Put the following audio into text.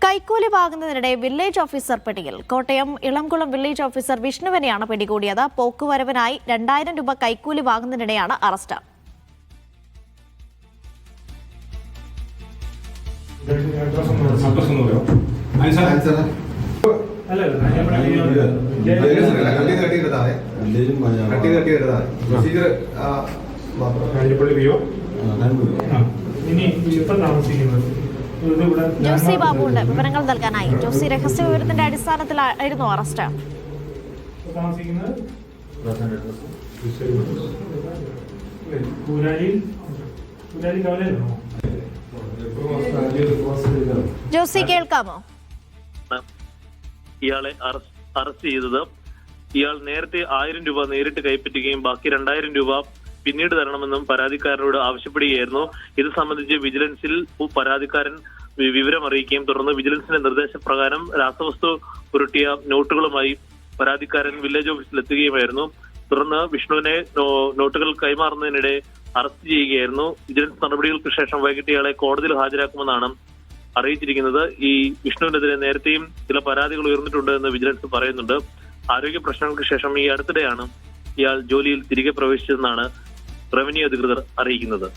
കൈക്കൂലി വാങ്ങുന്നതിനിടെ village officer പിടിയിൽ. Kottayam Elamkulam village officer വിഷ്ണുവിനെയാണ് പിടികൂടിയത്. പോക്കുവരവിനായി 2000 രൂപ കൈക്കൂലി വാങ്ങുന്നതിനിടെയാണ് അറസ്റ്റ്. ജോസി ബാബുണ്ട് വിവരങ്ങൾ നൽകാനായി. ജോസി, രഹസ്യ വിവരത്തിന്റെ അടിസ്ഥാനത്തിലായിരുന്നു അറസ്റ്റ്. ജോസി, കേൾക്കാമോ? ഇയാളെ അറസ്റ്റ് ചെയ്തത് ഇയാൾ നേരത്തെ 1000 രൂപ നേരിട്ട് കൈപ്പറ്റുകയും ബാക്കി 2000 രൂപ പിന്നീട് തരണമെന്നും പരാതിക്കാരനോട് ആവശ്യപ്പെടുകയായിരുന്നു. ഇത് സംബന്ധിച്ച് വിജിലൻസിൽ പരാതിക്കാരൻ വിവരം അറിയിക്കുകയും തുടർന്ന് വിജിലൻസിന്റെ നിർദ്ദേശപ്രകാരം രാസവസ്തു പുരട്ടിയ നോട്ടുകളുമായി പരാതിക്കാരൻ വില്ലേജ് ഓഫീസിൽ എത്തുകയുമായിരുന്നു. തുടർന്ന് വിഷ്ണുവിനെ നോട്ടുകൾ കൈമാറുന്നതിനിടെ അറസ്റ്റ് ചെയ്യുകയായിരുന്നു. വിജിലൻസ് നടപടികൾക്ക് ശേഷം വൈകിട്ട് ഇയാളെ കോടതിയിൽ ഹാജരാക്കുമെന്നാണ് അറിയിച്ചിരിക്കുന്നത്. ഈ വിഷ്ണുവിനെതിരെ നേരത്തെയും ചില പരാതികൾ ഉയർന്നിട്ടുണ്ട് എന്ന് വിജിലൻസ് പറയുന്നുണ്ട്. ആരോഗ്യ പ്രശ്നങ്ങൾക്ക് ശേഷം ഈ അടുത്തിടെയാണ് ഇയാൾ ജോലിയിൽ തിരികെ പ്രവേശിച്ചതെന്നാണ് റവന്യൂ അധികൃതർ അറിയിക്കുന്നത്.